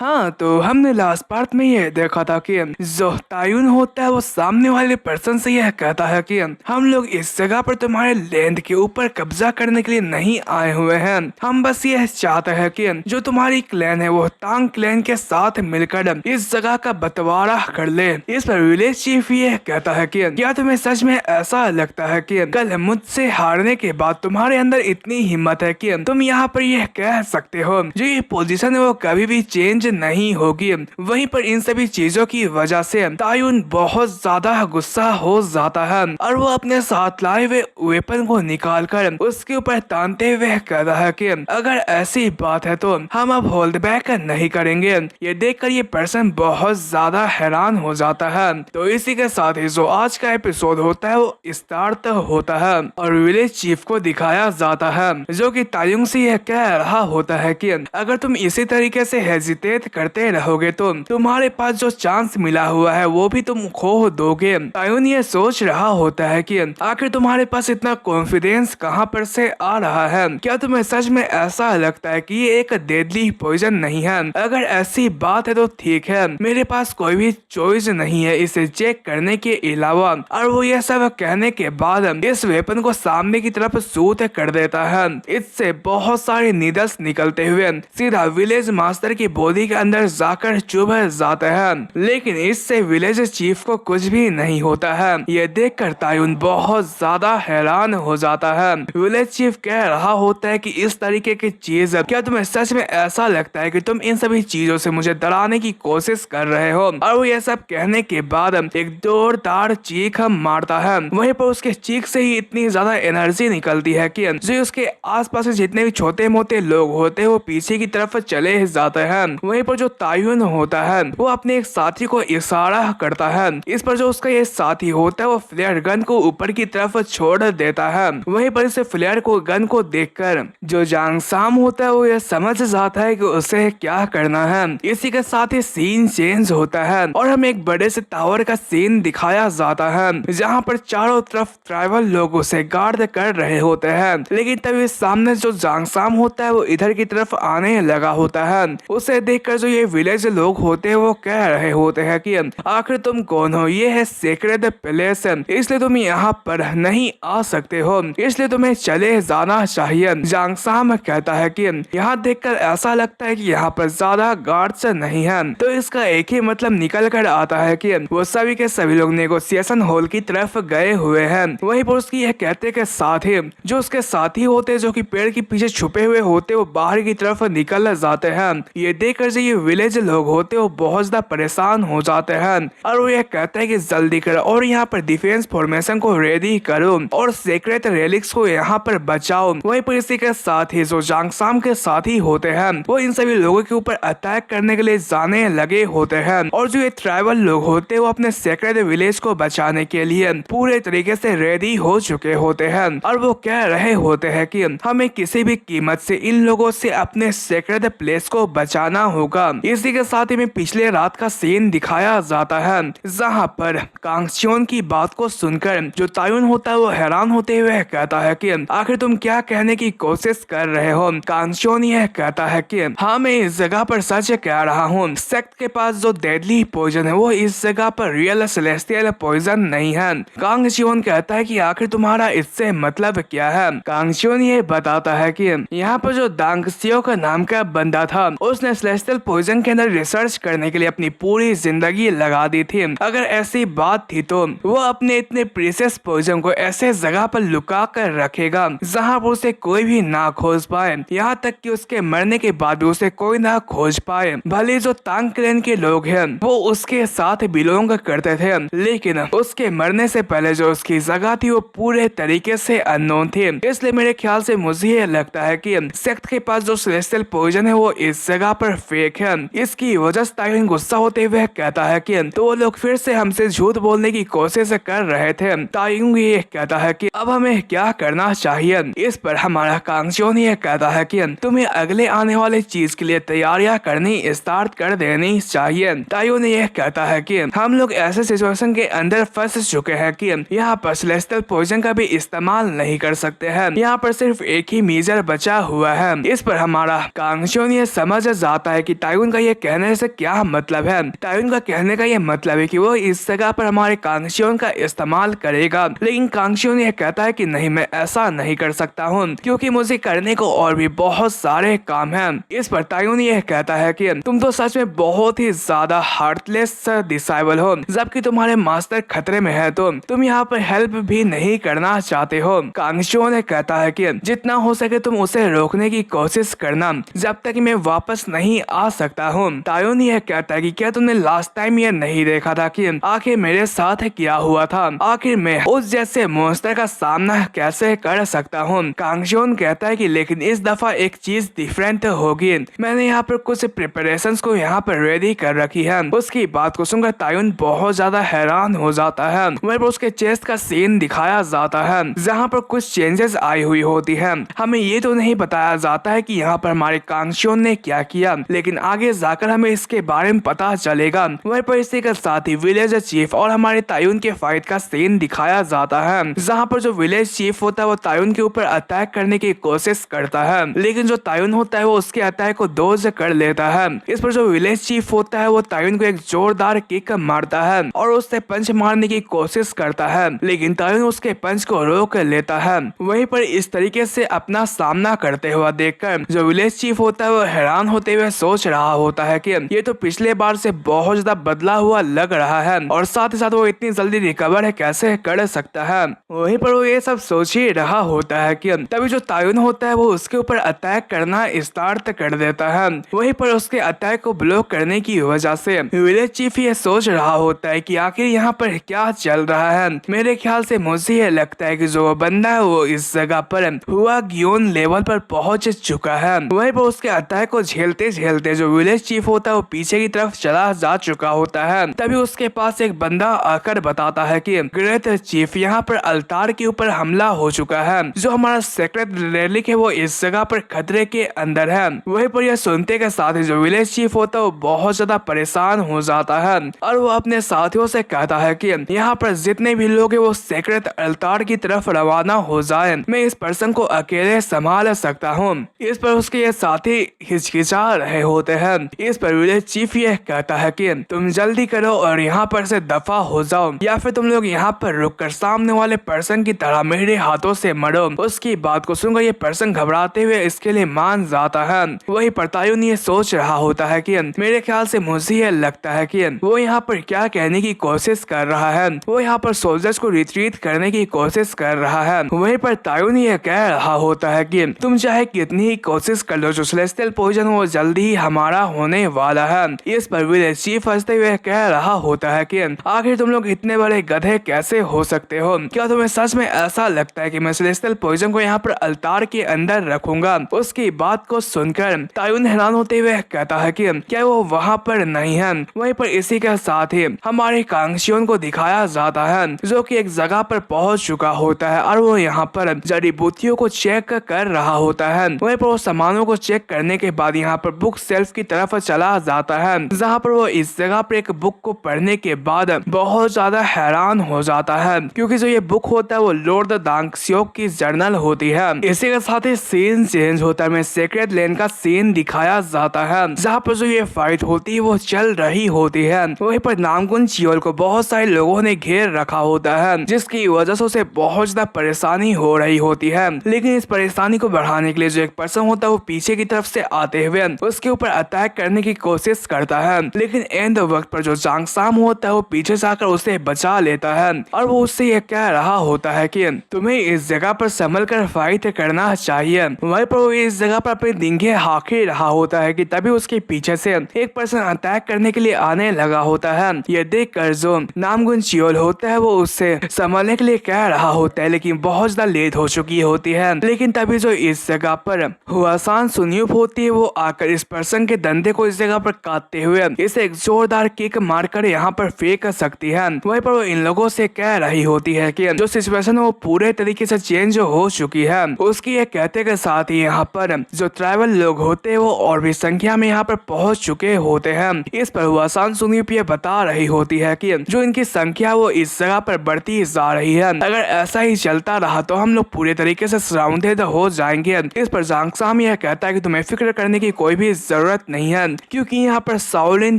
हाँ, तो हमने लास्ट पार्ट में ये देखा था कि जो तायुन होता है वो सामने वाले पर्सन से यह कहता है कि हम लोग इस जगह पर तुम्हारे लैंड के ऊपर कब्जा करने के लिए नहीं आए हुए हैं। हम बस यह चाहते हैं कि जो तुम्हारी क्लैन है वो तांग क्लैन के साथ मिलकर इस जगह का बंटवारा कर ले। इस पर विलेज चीफ ये कहता है कि क्या तुम्हें सच में ऐसा लगता है कि कल मुझसे हारने के बाद तुम्हारे अंदर इतनी हिम्मत है कि तुम यहाँ पर यह कह सकते हो जो ये पोजीशन है वो कभी भी चेंज नहीं होगी। वहीं पर इन सभी चीजों की वजह से तायुन बहुत ज्यादा गुस्सा हो जाता है और वो अपने साथ लाए हुए वेपन को निकाल कर उसके ऊपर तानते हुए कहता है कि अगर ऐसी बात है तो हम अब होल्ड बैक नहीं करेंगे। ये देखकर ये पर्सन बहुत ज्यादा हैरान हो जाता है। तो इसी के साथ ही जो आज का एपिसोड होता है वो स्टार्ट होता है और विलेज चीफ को दिखाया जाता है जो कि तायुन से यह कह रहा होता है कि अगर तुम इसी तरीके से हेजिटेट करते रहोगे तो तुम्हारे पास जो चांस मिला हुआ है वो भी तुम खो दोगे। तायुन ये सोच रहा होता है कि आखिर तुम्हारे पास इतना कॉन्फिडेंस कहां पर से आ रहा है। क्या तुम्हें सच में ऐसा लगता है कि ये एक डेडली पॉइजन नहीं है? अगर ऐसी बात है तो ठीक है, मेरे पास कोई भी चॉइस नहीं है इसे चेक करने के अलावा। और वो यह सब कहने के बाद इस वेपन को सामने की तरफ शूट कर देता है। इससे बहुत सारे नीडल्स निकलते हुए सीधा विलेज मास्टर की बॉडी के अंदर जाकर चुभ जाते हैं, लेकिन इससे विलेज चीफ को कुछ भी नहीं होता है। यह देखकर तायुन बहुत ज्यादा हैरान हो जाता है। विलेज चीफ कह रहा होता है कि इस तरीके की चीज, क्या तुम्हें सच में ऐसा लगता है कि तुम इन सभी चीजों से मुझे डराने की कोशिश कर रहे हो? और वो यह सब कहने के बाद एक जोरदार चीख मारता है। वहीं पर उसके चीख से ही इतनी ज्यादा एनर्जी निकलती है कि जो उसके आसपास जितने भी छोटे मोटे लोग होते हैं वो पीछे की तरफ चले जाते हैं। वहीं पर जो तायुन होता है वो अपने एक साथी को इशारा करता है। इस पर जो उसका ये साथी होता है वो फ्लेयर गन को ऊपर की तरफ छोड़ देता है। वहीं पर इसे फ्लेयर को गन को देखकर जो जांग साम होता है वो ये समझ जाता है कि उसे क्या करना है। इसी के साथ ही सीन चेंज होता है और हमें एक बड़े से टावर का सीन दिखाया जाता है जहाँ पर चारों तरफ ट्राइबल लोग उसे गार्ड कर रहे होते हैं। लेकिन तभी सामने जो जांग साम होता है वो इधर की तरफ आने लगा होता है। उसे देखकर जो ये विलेज लोग होते हैं वो कह रहे होते हैं कि आखिर तुम कौन हो? ये है सेक्रेड प्लेस, इसलिए तुम यहाँ पर नहीं आ सकते हो, इसलिए तुम्हें चले जाना चाहिए। जांग साम कहता है कि यहाँ देखकर ऐसा लगता है कि यहाँ पर ज्यादा गार्ड्स नहीं है। तो इसका एक ही मतलब निकल कर आता है कि वो सभी के सभी लोग नेगोशिएशन हॉल की तरफ गए हुए हैं। वहीं पर उसकी यह कहते के साथ ही जो उसके साथी होते जो कि पेड़ के पीछे छुपे हुए होते वो बाहर की तरफ निकल जाते हैं। ये देखकर जो ये विलेज लोग होते वो बहुत ज्यादा परेशान हो जाते हैं और वो ये कहते हैं कि जल्दी करो और यहाँ पर डिफेंस फॉर्मेशन को रेडी करो और सीक्रेट रेलिक्स को यहाँ पर बचाओ। वहीं पर इसी के साथ ही जो जांग साम के साथी होते हैं वो इन सभी लोगों के ऊपर अटैक करने के लिए जाने लगे होते हैं और जो ये ट्राइबल लोग होते हैं वो अपने सीक्रेट विलेज को बचाने के लिए पूरे तरीके से रेडी हो चुके होते हैं और वो कह रहे होते हैं कि हमें किसी भी कीमत से इन लोगों से अपने सीक्रेट प्लेस को बचाना होगा। इसी के साथ ही में पिछले रात का सीन दिखाया जाता है जहाँ पर कांगशियोन की बात को सुनकर जो तायुन होता है वो हैरान होते हुए कहता है कि आखिर तुम क्या कहने की कोशिश कर रहे हो? कांगशियोन यह कहता है कि हाँ, मैं इस जगह पर सच कह रहा हूँ। सेक्ट के पास जो डेडली पॉइजन है वो इस जगह पर रियल सेलेस्टियल पॉइजन नहीं है। कांगशियोन कहता है कि आखिर तुम्हारा इससे मतलब क्या है? कांगशियोन ये बताता है कि यहाँ पर जो दांगसियो का नाम का बंदा था उसने सेलेस्टियल पॉइजन के अंदर रिसर्च करने के लिए अपनी पूरी जिंदगी लगा दी थी। अगर ऐसी बात थी तो वो अपने इतने प्रीशियस पॉइजन को ऐसे जगह पर लुका कर रखेगा जहाँ पर उसे कोई भी ना खोज पाए, यहाँ तक कि उसके मरने के बाद भी उसे कोई ना खोज पाए। भले जो तांग क्लैन के लोग हैं वो उसके साथ बिलोंग करते थे, लेकिन उसके मरने से पहले जो उसकी जगह थी वो पूरे तरीके से अननोन थी। इसलिए मेरे ख्याल से मुझे ये लगता है कि सेक्ट के पास जो सेलेस्टियल पॉइजन है वो इस जगह पर फेक है। इसकी वजह से तायुन गुस्सा होते हुए कहता है कि तो वो लोग फिर से हमसे झूठ बोलने की कोशिश कर रहे थे। तायुन ये कहता है कि अब हमें क्या करना चाहिए? इस पर हमारा कांगशियोन ये कहता है कि तुम्हें अगले आने वाले चीज के लिए तैयारियां करनी स्टार्ट कर देनी चाहिए। तायुन ये कहता है कि हम लोग ऐसे सिचुएशन के अंदर फंस चुके हैं कि यहाँ पर सेलेस्टियल पॉइजन का भी इस्तेमाल नहीं कर सकते हैं। यहाँ पर सिर्फ एक ही मेजर बचा हुआ है। इस पर हमारा कांगशियोन ये समझ जाता है कि तायुन का ये कहने से क्या मतलब है। तायुन का कहने का ये मतलब है कि वो इस जगह पर हमारे कांगशियोन का इस्तेमाल करेगा, लेकिन कांगशियोन ये कहता है कि नहीं, मैं ऐसा नहीं कर सकता हूँ क्योंकि मुझे करने को और भी बहुत सारे काम हैं। इस पर तायुन ये कहता है कि तुम तो सच में बहुत ही ज्यादा हार्टलेस डिसाइबल हो, जबकि तुम्हारे मास्टर खतरे में है तो तुम यहाँ पर हेल्प भी नहीं करना चाहते हो। कांगशियोन ने कहता है कि जितना हो सके तुम उसे रोकने की कोशिश करना जब तक मैं वापस नहीं आ सकता हूँ। तायुन यह कहता है कि क्या तुमने लास्ट टाइम ये नहीं देखा था कि आखिर मेरे साथ क्या हुआ था, आखिर मैं उस जैसे मॉन्स्टर का सामना कैसे कर सकता हूँ। कांगशियोन कहता है कि लेकिन इस दफा एक चीज डिफरेंट होगी, मैंने यहाँ पर कुछ प्रिपरेशंस को यहाँ पर रेडी कर रखी है। उसकी बात को सुनकर तायुन बहुत ज्यादा हैरान हो जाता है। वहीं पर उसके चेस्ट का सीन दिखाया जाता है जहाँ पर कुछ चेंजेस आई हुई होती है। हमें ये तो नहीं बताया जाता है कि यहाँ पर हमारे कांगशियोन ने क्या किया, लेकिन आगे जाकर हमें इसके बारे में पता चलेगा। वहीं पर इसी के साथ ही विलेज चीफ और हमारे तायुन के फाइट का सीन दिखाया जाता है, जहाँ पर जो विलेज चीफ होता है वो तायुन के ऊपर अटैक करने की कोशिश करता है, लेकिन जो तायुन होता है वो उसके अटैक को डॉज कर लेता है। इस पर जो विलेज चीफ होता है वो तायुन को एक जोरदार किक मारता है और उससे पंच मारने की कोशिश करता है, लेकिन तायुन उसके पंच को रोक लेता है। वहीं पर इस तरीके से अपना सामना करते हुआ देखकर जो विलेज चीफ होता है वो हैरान होते हुए सोच रहा होता है कि ये तो पिछले बार से बहुत ज्यादा बदला हुआ लग रहा है और साथ ही साथ वो इतनी जल्दी रिकवर है कैसे कर सकता है। वहीं पर वो ये सब सोच ही रहा होता है कि तभी जो तायुन होता है वो उसके ऊपर अटैक करना स्टार्ट कर देता है। वहीं पर उसके अटैक को ब्लॉक करने की वजह से विलेज चीफ ये सोच रहा होता है कि आखिर यहाँ पर क्या चल रहा है। मेरे ख्याल से मुझे ये लगता है कि जो बंदा है वो इस जगह पर हुआ गियोन लेवल पर पहुंच चुका है। वहीं पर उसके अटैक को झेलते झेलते जो विलेज चीफ होता है वो पीछे की तरफ चला जा चुका होता है। तभी उसके पास एक बंदा आकर बताता है कि ग्रेट चीफ, यहाँ पर अल्तार के ऊपर हमला हो चुका है, जो हमारा सेक्रेट रेलिक है वो इस जगह पर खतरे के अंदर है। वहीं पर यह सुनते के साथ ही जो विलेज चीफ होता है वो बहुत ज्यादा परेशान हो जाता है और वो अपने साथियों से कहता है कि यहाँ पर जितने भी लोग हैं वो सेक्रेट अल्तार की तरफ रवाना हो जाए, मैं इस पर्सन को अकेले संभाल सकता हूँ। इस पर उसके ये साथी हिचकिचा रहे होते हैं। इस पर विलेज चीफ ये कहता है कि तुम जल्दी करो और यहाँ पर से दफा हो जाओ, या फिर तुम लोग यहाँ पर रुककर सामने वाले पर्सन की तरह मेरे हाथों से मरो। उसकी बात को सुनकर ये पर्सन घबराते हुए इसके लिए मान जाता है। वही पर तायुन ये सोच रहा होता है कि मेरे ख्याल से मुझे ये लगता है कि वो यहाँ पर क्या कहने की कोशिश कर रहा है, वो यहाँ पर सोल्जर्स को रिट्रीट करने की कोशिश कर रहा है। वहीं पर तायुन ये कह रहा होता है कि तुम चाहे कितनी ही कोशिश कर लो, जो सेलेस्टियल पॉइजन वो जल्दी ही हमारा होने वाला है। इस पर विलेज चीफ हंसते हुए कह रहा होता है कि आखिर तुम लोग इतने बड़े गधे कैसे हो सकते हो, क्या तुम्हें सच में ऐसा लगता है कि मैं सेलेस्टियल पॉइजन को यहाँ पर अल्तार के अंदर रखूंगा। उसकी बात को सुनकर तायुन हैरान होते हुए कहता है कि क्या वो वहाँ पर नहीं है। वहीं पर इसी के साथ ही हमारे कांगशियोन को दिखाया जाता है जो कि एक जगह पर पहुंच चुका होता है और वो यहाँ पर जड़ी बूटियों को चेक कर रहा होता है। वहीं पर वो सामानों को चेक करने के बाद यहाँ पर बुक सेल्फ की तरफ चला जाता है, जहाँ पर वो इस जगह पर एक बुक को पढ़ने के बाद बहुत ज्यादा हैरान हो जाता है, क्योंकि जो ये बुक होता है वो लॉर्ड दांगसियोक की जर्नल होती है। इसी के साथ ही सीन चेंज होता है, सेक्रेट लैंड का सीन दिखाया जाता है, जहाँ पर जो ये फाइट होती है वो चल रही होती है। वहीं पर नामकुन चियोल को बहुत सारे लोगों ने घेर रखा होता है, जिसकी वजह से उसे बहुत ज्यादा परेशानी हो रही होती है। लेकिन इस परेशानी को बढ़ाने के लिए जो एक पर्सन होता है वो पीछे की तरफ से आते हुए उसके ऊपर अटैक करने की कोशिश करता है, लेकिन एंड वक्त पर जो जांगसाम होता है वो पीछे से आकर उसे बचा लेता है और वो उससे ये कह रहा होता है कि तुम्हें इस जगह पर संभल कर फाइट करना चाहिए। वहीं पर वो इस जगह पर अपने डिंगे हाँक ही रहा होता है कि तभी उसके पीछे से एक पर्सन अटैक करने के लिए आने लगा होता है। ये देख कर जो नामगुन चियोल होता है वो उससे संभलने के लिए कह रहा होता है, लेकिन बहुत ज्यादा लेट हो चुकी होती है। लेकिन तभी जो इस जगह पर हुआसान सुन्यूप होती है वो आकर इस पर्सन के धंधे को इस जगह पर काटते हुए इसे एक जोरदार किक मारकर यहाँ पर फेंक सकती है। वहीं पर वो इन लोगों से कह रही होती है कि जो सिचुएशन वो पूरे तरीके से चेंज हो चुकी है। उसकी ये कहते के साथ ही यहाँ पर जो ट्राइबल लोग होते हैं वो और भी संख्या में यहाँ पर पहुंच चुके होते हैं। इस पर हुआसान सुन्यूप ये बता रही होती है कि जो इनकी संख्या वो इस जगह पर बढ़ती जा रही है, अगर ऐसा ही चलता रहा तो हम लोग पूरे तरीके से सराउंडेड हो जाएंगे। इस पर जांगसाम यह कहता है कि तुम्हें फिक्र करने की कोई भी जरूरत नहीं है, क्योंकि यहाँ पर शाओलिन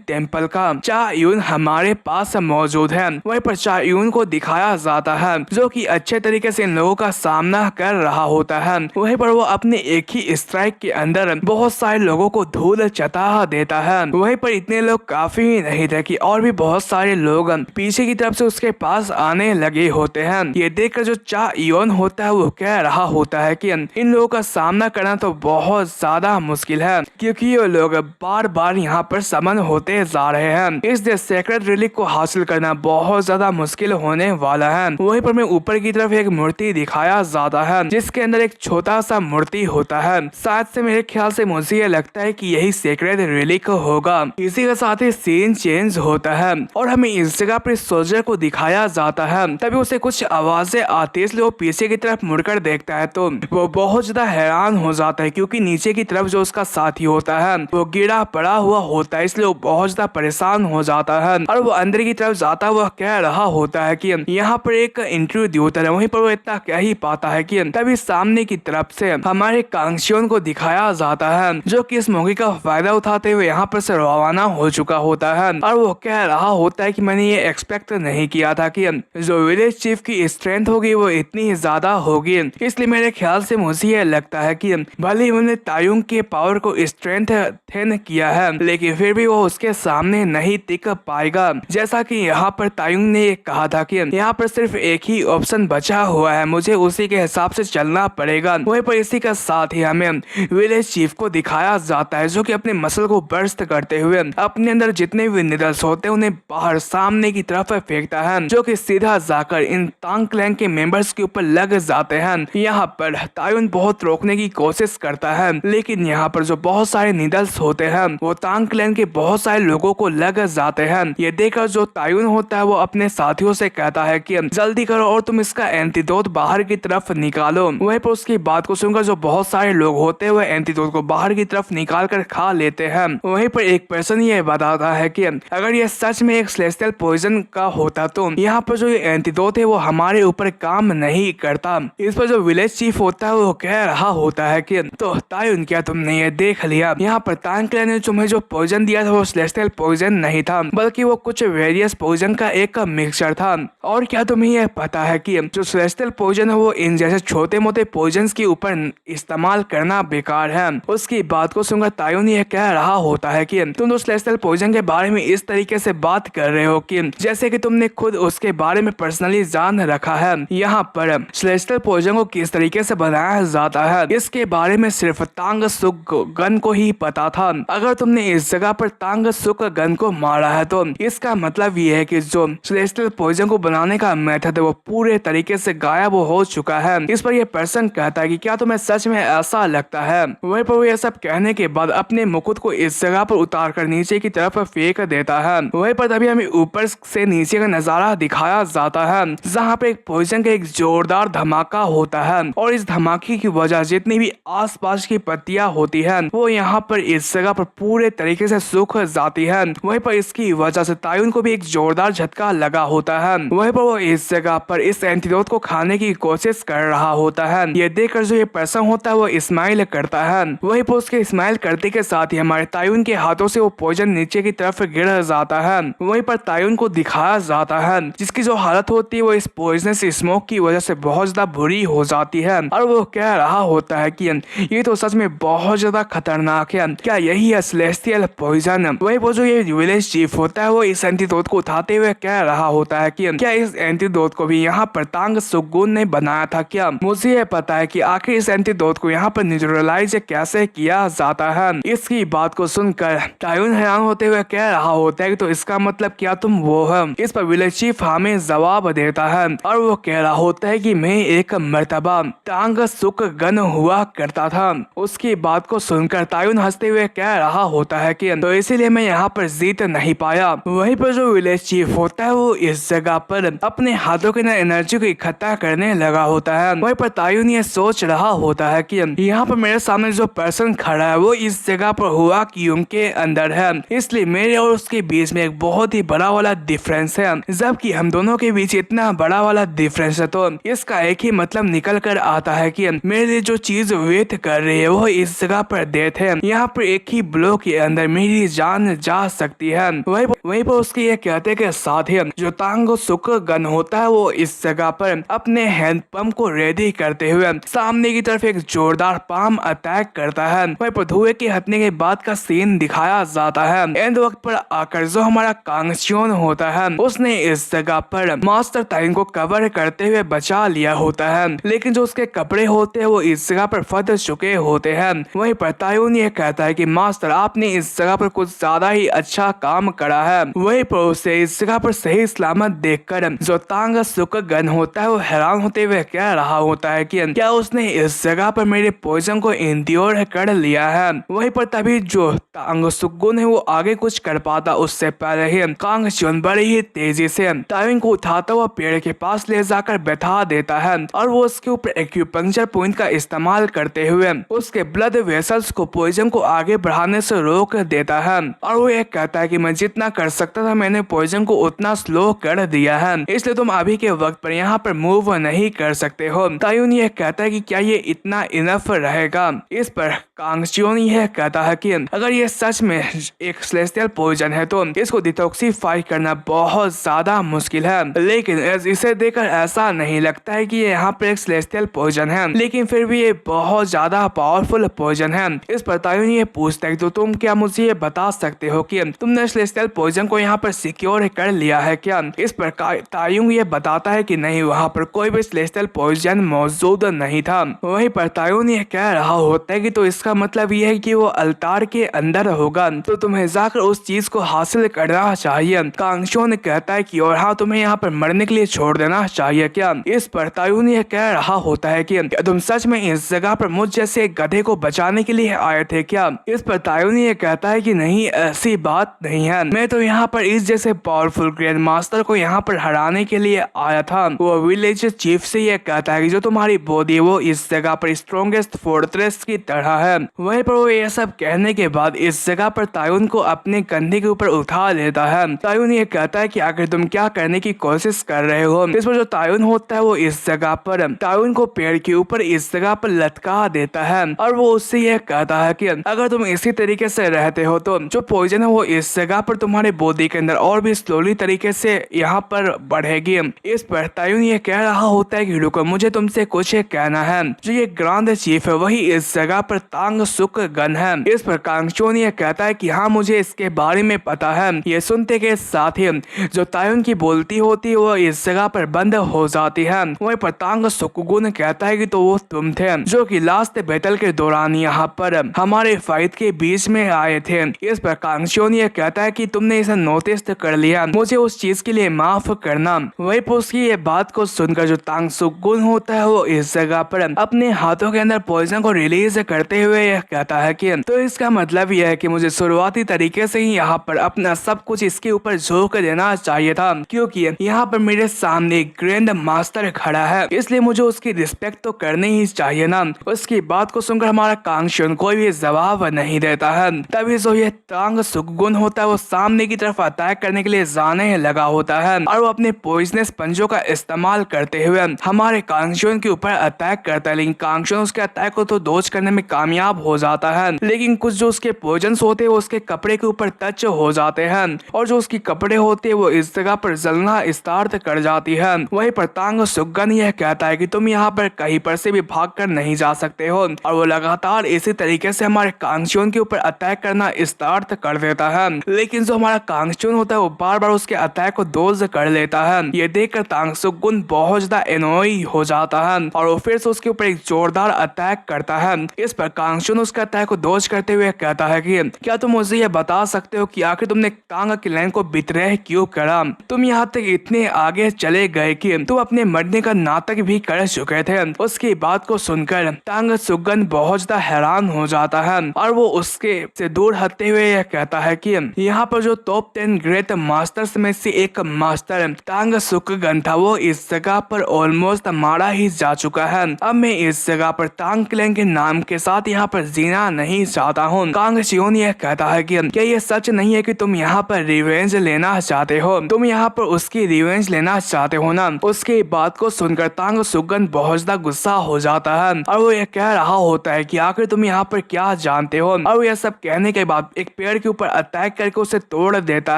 टेम्पल का चायून हमारे पास मौजूद है। वहीं पर चायून को दिखाया जाता है जो कि अच्छे तरीके से इन लोगों का सामना कर रहा होता है। वहीं पर वो अपने एक ही स्ट्राइक के अंदर बहुत सारे लोगों को धूल चटा देता है। वहीं पर इतने लोग काफी नहीं थे कि और भी बहुत सारे लोग पीछे की तरफ से उसके पास आने लगे होते हैं। ये देखकर जो चायोन होता है वो कह रहा होता है कि इन लोगों का सामना करना तो बहुत ज्यादा मुश्किल है, क्योंकि ये लोग बार बार यहाँ पर समन होते जा रहे हैं, इसलिए सेक्रेट रिलिक को हासिल करना बहुत ज्यादा मुश्किल होने वाला है। वहीं पर मैं ऊपर की तरफ एक मूर्ति दिखाया जाता है जिसके अंदर एक छोटा सा मूर्ति होता है। शायद से मेरे ख्याल से मुझे ये लगता है कि यही सेक्रेट रिलिक होगा। इसी के साथ ही सीन चेंज होता है और हमें इस जगह पर सोल्जर को दिखाया जाता है। तभी उसे कुछ आवाजें आती है, इसलिए वो पीछे की तरफ मुड़कर देखता है तो वो बहुत ज्यादा हैरान हो जाता है, क्योंकि नीचे की तरफ जो उसका साथी होता है वो गिरा पड़ा हुआ होता है, इसलिए वो बहुत ज्यादा परेशान हो जाता है और वो अंदर की तरफ जाता हुआ कह रहा होता है कि यहाँ पर एक इंटरव्यू ड्यूटर है। वहीं पर वो इतना कह ही पाता है कि तभी सामने की तरफ से हमारे कांगशियोन को दिखाया जाता है जो कि इस मौके का फायदा उठाते हुए यहाँ पर से रवाना हो चुका होता है और वो कह रहा होता है कि मैंने ये एक्सपेक्ट नहीं किया था कि जो विलेज चीफ की स्ट्रेंथ होगी वो इतनी ज्यादा होगी, इसलिए मेरे ख्याल से मुझे ये लगता है कि भले ही उन्होंने तायुंग के पावर को स्ट्रेंथ थेन किया है लेकिन फिर भी वो उसके सामने नहीं टिक पाएगा। जैसा कि यहाँ पर तायुंग ने कहा था कि यहाँ पर सिर्फ एक ही ऑप्शन बचा हुआ है, मुझे उसी के हिसाब से चलना पड़ेगा। वहीं पर इसी के साथ ही हमें विलेज चीफ को दिखाया जाता है जो कि अपने मसल को बर्स्ट करते हुए अपने अंदर जितने भी निडल्स होते हैं उन्हें बाहर सामने की तरफ फेंकता है, जो कि सीधा जाकर इन तांग क्लैन के मेंबर्स के ऊपर लग जाते हैं। यहाँ पर तायुन बहुत रोकने की कोशिश करता है लेकिन यहाँ पर जो बहुत सारे निडल्स होते हैं वो तांग क्लैन के बहुत सारे लोगों को लग जाते हैं। ये देखकर जो तायुन होता है वो अपने साथियों से कहता है कि जल्दी करो और तुम इसका एंटीडोट बाहर की तरफ निकालो। वहीं पर उसकी बात को सुनकर जो बहुत सारे लोग होते हैं वो एंटीडोट को बाहर की तरफ निकाल कर खा लेते हैं। वहीं पर एक पर्सन ये बताता है कि अगर ये सच में एक सेलेस्टियल पॉइजन का होता तो यहाँ पर जो ये एंटीडोट है वो हमारे ऊपर काम नहीं करता। इस पर जो विलेज चीफ होता है वो कह रहा होता है कि तो तायुन क्या तुमने ये देख लिया, यहाँ पर तांग क्लैन ने तुम्हें जो पॉइजन दिया था वो सेलेस्टियल पॉइजन नहीं था बल्कि वो कुछ वेरियस पॉइजन का एक मिक्सचर था। और क्या तुम्हें यह पता है कि जो सेलेस्टियल पॉइजन है वो इन जैसे छोटे मोटे पॉइजन के ऊपर इस्तेमाल करना बेकार है। उसकी बात को सुनकर तायुन ये कह रहा होता है कि तुम तो सेलेस्टियल पॉइजन के बारे में इस तरीके से बात कर रहे हो कि जैसे कि तुमने खुद उसके बारे में पर्सनली जान रखा है। यहाँ पर सेलेस्टियल पॉइजन को किस तरीके से बनाया जाता है इसके बारे में सिर्फ तांग सुक गन को ही पता था। अगर तुमने इस जगह पर तांग सुक गन को मारा है तो इसका मतलब ये है कि जो सेलेस्टियल पॉइजन को बनाने का मेथड है वो पूरे तरीके से गायब हो चुका है। इस पर यह पर्सन कहता है कि क्या तुम्हें सच में ऐसा लगता है। वहीं पर वो यह सब कहने के बाद अपने मुकुट को इस जगह पर उतार कर नीचे की तरफ फेंक देता है। वहीं पर तभी हमें ऊपर से नीचे का नजारा दिखाया जाता है जहाँ पे एक पॉइजन का एक जोरदार धमाका होता है और इस धमाके की वजह जितनी भी आसपास की पत्तियां होती हैं वो यहाँ पर इस जगह पर पूरे तरीके से सूख जाती है। वहीं पर इसकी वजह से तायुन को भी एक जोरदार झटका लगा होता है। वहीं पर वो इस जगह पर इस एंटीडोट को खाने की कोशिश कर रहा होता है। ये देखकर जो ये पर्सन होता है वो स्माइल करता है। वहीं पर उसके स्माइल करते के साथ ही हमारे तायुन के हाथों से वो पॉइजन नीचे की तरफ गिर जाता है। वहीं पर तायुन को दिखाया जाता है जिसकी जो हालत होती है वो इस पॉइजनस स्मोक की वजह से बहुत ज्यादा बुरी हो जाती है और वो कह रहा होता है कि ये तो सच में बहुत ज्यादा खतरनाक है, क्या यही है सेलेस्टियल पॉइजन। वहीं पर जो ये विलेज चीफ होता है वो इस एंटीडोट को उठाते हुए कह रहा होता है कि क्या इस एंटीडोट को भी यहाँ पर तांग सुगुन ने बनाया था क्या। मुझे ये पता है कि आखिर इस एंटीडोट को यहाँ पर न्यूट्रलाइज कैसे किया जाता है। इसकी बात को सुनकर तायुन हैरान होते हुए कह रहा होता है कि तो इसका मतलब क्या तुम वो है। इस पर विलेज चीफ हमें जवाब देता है और वो कह रहा होता है कि मैं एक मर्तबा तांग सुक गन हुआ करता था। उसकी बात को सुनकर तायुन हंसते हुए कह रहा होता है कि तो इसीलिए मैं यहाँ पर जीत नहीं पाया। वहीं पर जो विलेज चीफ होता है वो इस जगह पर अपने हाथों के एनर्जी को इकट्ठा करने लगा होता है। वहीं पर तायुन ये सोच रहा होता है कि यहाँ पर मेरे सामने जो पर्सन खड़ा है वो इस जगह पर हुआ क्यूम के अंदर है, इसलिए मेरे और उसके बीच में एक बहुत ही बड़ा वाला डिफरेंस है। जबकि हम दोनों के बीच इतना बड़ा वाला डिफरेंस है तो इसका एक ही मतलब निकल कर आता है कि मेरे लिए जो चीज वेट कर रही है वो इस जगह पर डेथ है। यहाँ पर एक ही ब्लो के अंदर मेरी जान जा सकती है। वहीं पर उसके ये कहते के साथ ही जो तांगो सुक गन होता है वो इस जगह पर अपने हैंड पंप को रेडी करते हुए सामने की तरफ एक जोरदार पाम अटैक करता है। वहीं पर धुएं के हटने के बाद का सीन दिखाया जाता है। एंड वक्त पर आकर जो हमारा कांगशियोन होता है उसने इस जगह पर मास्टर ताइन को कवर करते हुए बचा लिया होता है, लेकिन जो उसके कपड़े होते हैं वो इस जगह पर फट चुके होते हैं। वहीं पर तायुन ये कहता है कि मास्टर आपने इस जगह पर कुछ ज्यादा ही अच्छा काम करा है। वहीं पर उसे इस जगह पर सही सलामत देखकर जो तांग सुक गन होता है वो हैरान होते हुए कह रहा होता है कि क्या उसने इस जगह पर मेरे पॉइजन को इंड्योर कर लिया है। वहीं पर तभी जो तांग सुगुन है वो आगे कुछ कर पाता उससे पहले ही कांगशियोन बड़ी ही तेजी से तायुन को उठाता हुआ पेड़ के पास ले जाकर बैठा देता है और वो उसके ऊपर एक्यूपंक्चर पॉइंट का इस्तेमाल करते हुए उसके ब्लड वेसल्स को पॉइजन को आगे बढ़ाने से रोक देता है। और वो ये कहता है कि मैं जितना कर सकता था मैंने पॉइजन को उतना स्लो कर दिया है, इसलिए तुम अभी के वक्त पर यहाँ पर मूव नहीं कर सकते हो। तायुन ये कहता है कि क्या ये इतना इनफ रहेगा। इस पर कांगशियोन यह कहता है कि अगर ये सच में एक सेलेस्टियल पॉइजन है तो इसको डिटॉक्सिफाई करना बहुत ज्यादा मुश्किल है, लेकिन इसे देखकर ऐसा नहीं लगता है कि ये यहाँ पर एक सेलेस्टियल पॉइजन है, लेकिन फिर भी ये बहुत ज्यादा पावरफुल पॉइजन है। इस पर तायुन ये पूछता है तो तुम क्या मुझे ये बता सकते हो कि तुमने सेलेस्टियल पॉइजन को यहाँ पर सिक्योर कर लिया है क्या। इस पर तायुन ये बताता है कि नहीं, वहाँ पर कोई भी सेलेस्टियल पॉइजन मौजूद नहीं था। वहीं पर तायुन ये कह रहा होता है कि तो इसका मतलब ये है कि वो अल्तार के अंदर होगा, तो तुम्हें जाकर उस चीज को हासिल करना चाहिए। कांगशियोन कहता है कि और हाँ, तुम्हें यहाँ पर मरने के लिए छोड़ देना चाहिए क्या। इस पर तायुन ये कह रहा होता है कि तुम सच में इस जगह पर मुझ जैसे गधे को बचाने के लिए आए थे क्या। इस पर तायुन ये कहता है कि नहीं, ऐसी बात नहीं है, मैं तो यहाँ पर इस जैसे पावरफुल ग्रैंड मास्टर को यहाँ पर हराने के लिए आया था। वो विलेज चीफ से ये कहता है कि जो तुम्हारी बॉडी वो इस जगह पर स्ट्रॉन्गेस्ट फोर्ट्रेस की तरह है। वहीं पर वो ये सब कहने के बाद इस जगह पर तायुन को अपने कंधे के ऊपर उठा लेता है। तायुन ये कहता है कि आखिर तुम क्या करने की कोशिश कर रहे हो। इस पर जो तायुन होता है वो इस जगह पर तायुन को पेड़ के ऊपर इस जगह पर लटका देता है और वो उससे यह कहता है कि अगर तुम इसी तरीके से रहते हो तो जो पॉइजन है वो इस जगह पर तुम्हारे बॉडी के अंदर और भी स्लोली तरीके से यहाँ पर बढ़ेगी। इस पर तायुन ये कह रहा होता है कि रुको, मुझे तुमसे कुछ कहना है। जो ये ग्रांड चीफ है वही इस जगह पर तांग सुक गन है। इस पर कांगशियोन ये कहता है कि हाँ, मुझे इसके बारे में पता है। ये सुनते के साथ ही जो तायुन की बोलती होती है वो इस जगह पर बंद हो जाती है। वहीं पर तांग सुकुगुन कहता है कि तो वो तुम थे जो कि लास्ट बैटल के दौरान यहाँ पर हमारे फाइट के बीच में आए थे। इस पर कांगशियोन ये कहता है कि तुमने इसे नोटिस कर लिया, मुझे उस चीज के लिए माफ करना। वहीं पर उसकी ये बात को सुनकर जो तांग सुकुगुन होता है वो इस जगह पर अपने हाथों के अंदर पॉइजन को रिलीज करते हुए यह कहता है कि तो इसका मतलब यह है कि मुझे शुरुआती तरीके से ही यहाँ पर अपना सब कुछ इसके ऊपर झोंक देना चाहिए था, क्योंकि यहाँ पर मेरे सामने एक ग्रैंड मास्टर खड़ा है, इसलिए मुझे उसकी रिस्पेक्ट तो करनी ही चाहिए ना। उसकी बात को सुनकर हमारा कांगशियोन कोई भी जवाब नहीं देता है। तभी जो ये तांग सुकुगुन होता है वो सामने की तरफ अटैक करने के लिए जाने लगा होता है और वो अपने पॉइजनस पंजों का इस्तेमाल करते हुए हमारे कांगशियोन के ऊपर अटैक करता है, लेकिन कांगशियोन उसके अटैक को तो डॉज करने में कामयाब हो जाता है, लेकिन कुछ जो उसके पॉइजन्स होते हैं वो उसके कपड़े के ऊपर टच हो जाते हैं और जो उसकी कपड़े होते हैं वो इस जगह पर जलना स्टार्ट कर जाती है। वहीं पर तांग सुगन यह कहता है कि तुम यहाँ पर कहीं पर से भी भाग कर नहीं जा सकते हो और वो लगातार इसी तरीके से हमारे कांगशियोन के ऊपर अटैक करना स्टार्ट कर देता है, लेकिन जो हमारा कांगशियोन होता है वो बार बार उसके अटैक को डॉज कर लेता है। ये देखकर तांग सुगुन बहुत ज्यादा एनोई हो जाता है और वो फिर से उसके ऊपर एक जोरदार अटैक करता है। इस पर कांगशियोन उसका अटैक को डॉज करते हुए कहता है कि क्या तुम मुझे ये बता सकते हो कि आखिर तुमने तांग क्लैन को बिट्रे क्यों करा। तुम यहाँ तक इतने आगे चले गए कि तुम अपने मरने का नाटक भी कर चुके थे। उसकी बात को सुनकर तांग सुगन बहुत ज्यादा हैरान हो जाता है और वो उसके से दूर हटते हुए यह कहता है कि यहाँ पर जो टॉप 10 ग्रेट मास्टर्स में से एक मास्टर तांग सुकगन था, वो इस जगह पर ऑलमोस्ट मारा ही जा चुका है। अब मैं इस जगह पर तांग क्लैन के नाम के साथ यहाँ पर जीना नहीं चाहता हूँ। कांग चियोन यह कहता है कि क्या ये सच नहीं है कि तुम यहाँ पर रिवेंज लेना चाहते हो, तुम यहाँ पर उसकी रिवेंज लेना चाहते हो ना। उसकी बात को सुनकर तांग सुकगन बहुत ज्यादा गुस्सा हो जाता है और वो ये कह रहा होता है कि आखिर तुम यहाँ पर क्या जानते हो। और यह सब कहने के बाद एक पेड़ के ऊपर अटैक करके उसे तोड़ देता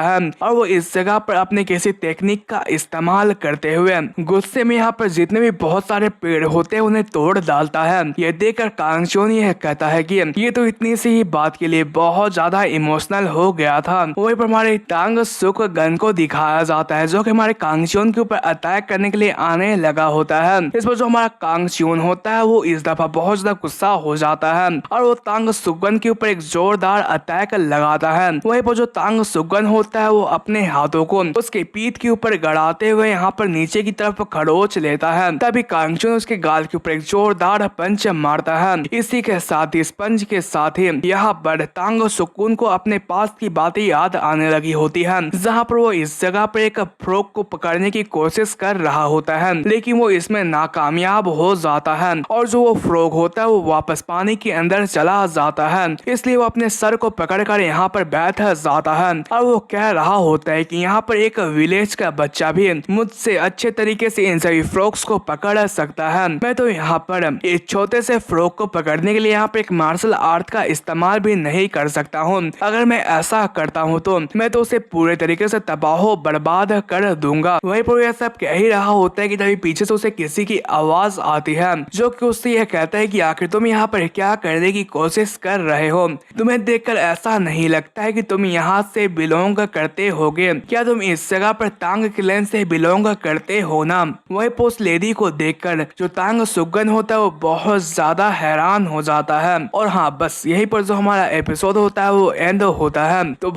है और वो इस जगह पर अपने किसी टेक्निक का इस्तेमाल करते हुए गुस्से में यहाँ पर जितने भी बहुत सारे पेड़ होते हैं उन्हें तोड़ डालता है। ये देखकर कांग चियोन यह कहता है कि ये तो इतनी सी ही बात के लिए बहुत ज्यादा इमोशनल हो गया था। वही पर हमारे तांग सुकगन को दिखाया जाता है जो कि हमारे कांग चियोन के ऊपर अटैक करने के लिए आने लगा होता है। इस पर जो हमारा कांग चियोन होता है वो इस दफा बहुत ज्यादा गुस्सा हो जाता है और वो तांग सुकगन के ऊपर एक जोरदार अटैक लगाता है। वहीं पर जो तांग सुकगन होता है वो अपने हाथों को उसके पीठ के ऊपर गड़ाते हुए यहाँ पर नीचे की तरफ खरोच लेता है। तभी कांग चियोन उसके गाल के ऊपर एक जोरदार पंच मारता है। इसी के साथ ही इस पंच के साथ ही यहाँ पर तांग सुकगन को अपने पास की बातें याद आने लगी होती है, जहाँ पर वो इस जगह पर एक फ्रॉग को पकड़ने की कोशिश कर रहा होता है, लेकिन वो इसमें नाकामयाब हो जाता है और जो वो फ्रॉग होता है वो वापस पानी के अंदर चला जाता है। इसलिए वो अपने सर को पकड़कर यहाँ पर बैठ जाता है और वो कह रहा होता है कि यहाँ पर एक विलेज का बच्चा भी मुझसे अच्छे तरीके से इन सभी फ्रॉग्स को पकड़ सकता है। मैं तो यहाँ पर इस छोटे से फ्रॉग को पकड़ने के लिए यहाँ पर एक मार्शल आर्ट का इस्तेमाल भी नहीं कर सकता हूँ। अगर मैं ऐसा करता हूँ तो मैं तो उसे पूरे तरीके से तबाह बर्बाद कर दूंगा। वहीं पर यह सब कह ही रहा होता है कि तभी पीछे से उसे किसी की आवाज आती है जो कि उससे यह कहता है कि आखिर तुम यहाँ पर क्या करने की कोशिश कर रहे हो। तुम्हें देखकर ऐसा नहीं लगता है कि तुम यहाँ से बिलोंग करते होगे, क्या तुम इस जगह पर तांग क्लैन से बिलोंग करते हो ना। वही पोस्ट लेडी को देखकर जो तांग सुकगन होता है वो बहुत ज्यादा हैरान हो जाता है। और हाँ, बस यहीं पर जो हमारा एपिसोड होता है वो एंड होता है। तो